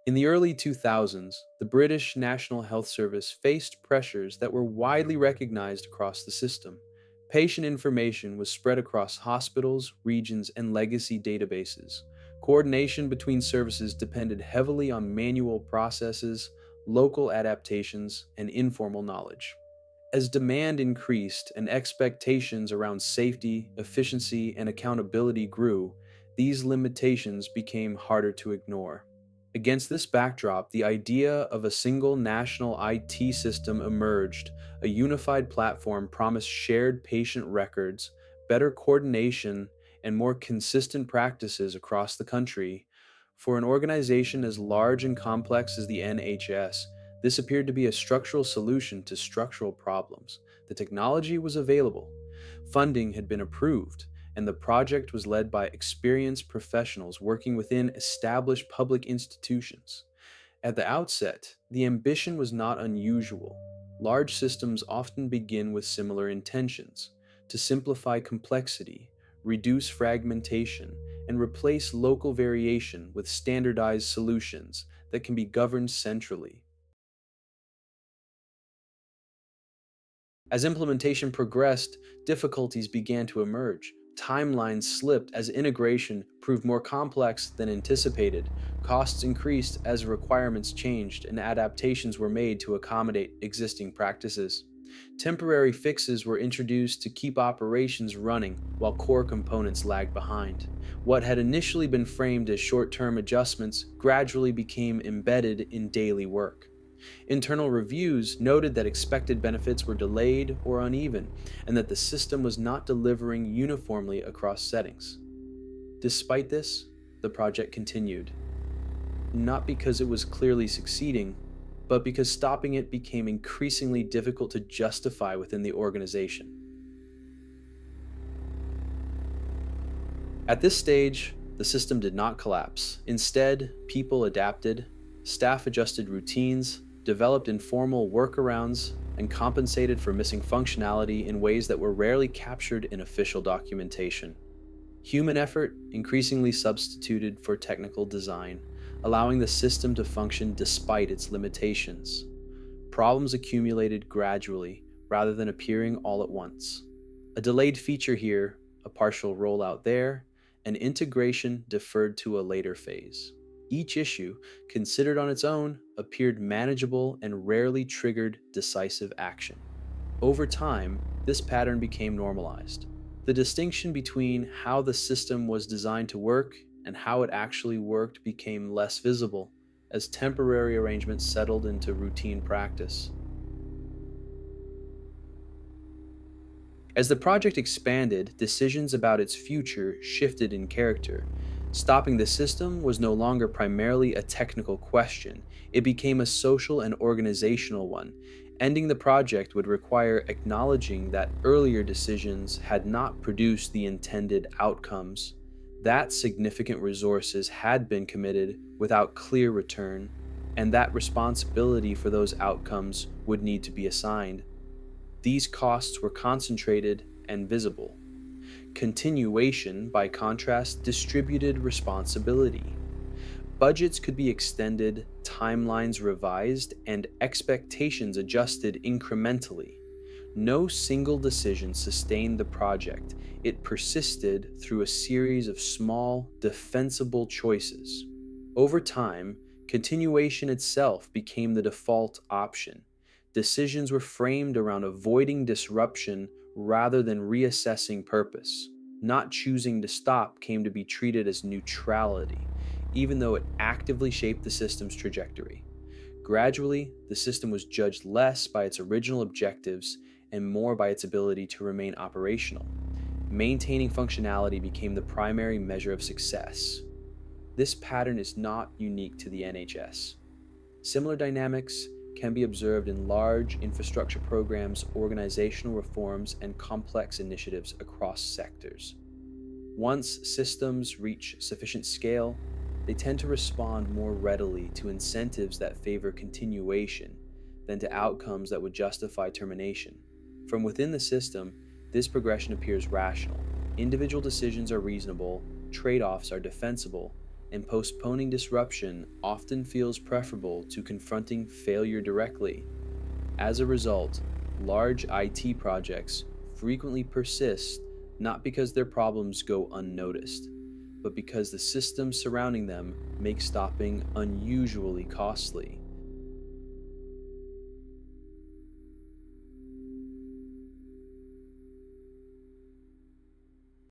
In the early 2000s, the British National Health Service faced pressures that were widely recognized across the system. Patient information was spread across hospitals, regions, and legacy databases. Coordination between services depended heavily on manual processes, local adaptations, and informal knowledge. As demand increased and expectations around safety, efficiency, and accountability grew, these limitations became harder to ignore. Against this backdrop, the idea of a single national IT system emerged. A unified platform promised shared patient records, better coordination, and more consistent practices across the country. For an organization as large and complex as the NHS, this appeared to be a structural solution to structural problems. The technology was available, funding had been approved, and the project was led by experienced professionals working within established public institutions. At the outset, the ambition was not unusual. Large systems often begin with similar intentions: to simplify complexity, reduce fragmentation, and replace local variation with standardized solutions that can be governed centrally. As implementation progressed, difficulties began to emerge. Timelines slipped as integration proved more complex than anticipated. Costs increased as requirements changed and adaptations were made to accommodate existing practices. Temporary fixes were introduced to keep operations running while core components lagged behind. What had initially been framed as short term adjustments gradually became embedded in daily work. Internal reviews noted that expected benefits were delayed or uneven, and that the system was not delivering uniformly across settings. Despite this, the project continued, not because it was clearly succeeding, but because stopping it became increasingly difficult to justify within the organization. At this stage, the system did not collapse. Instead, people adapted, staff adjusted routines, developed informal workarounds, and compensated for missing functionality in ways that were rarely captured in official documentation. Human effort increasingly substituted for technical design, allowing the system to function despite its limitations. Problems accumulated gradually rather than appearing all at once. A delayed feature here, a partial rollout there, and integration deferred to a later phase. Each issue, considered on its own, appeared manageable and rarely triggered decisive action. Over time, this pattern became normalized. The distinction between how the system was designed to work and how it actually worked became less visible as temporary arrangements settled into routine practice. As the project expanded, decisions about its future shifted in character. Stopping the system was no longer primarily a technical question, it became a social and organizational one. Ending the project would require acknowledging that earlier decisions had not produced the intended outcomes, that significant resources had been committed without clear return, and that responsibility for those outcomes would need to be assigned. These costs were concentrated and visible. Continuation, by contrast, distributed responsibility. Budgets could be extended, timelines revised, and expectations adjusted incrementally. No single decision sustained the project. It persisted through a series of small, defensible choices. Over time, continuation itself became the default option. Decisions were framed around avoiding disruption rather than reassessing purpose. Not choosing to stop came to be treated as neutrality, even though it actively shaped the system's trajectory. Gradually, the system was judged less by its original objectives and more by its ability to remain operational. Maintaining functionality became the primary measure of success. This pattern is not unique to the NHS. Similar dynamics can be observed in large infrastructure programs, organizational reforms, and complex initiatives across sectors. Once systems reach sufficient scale, they tend to respond more readily to incentives that favor continuation than to outcomes that would justify termination. From within the system, this progression appears rational. Individual decisions are reasonable, trade offs are defensible, and postponing disruption often feels preferable to confronting failure directly. As a result, large IT projects frequently persist not because their problems go unnoticed, but because the systems surrounding them make stopping unusually costly.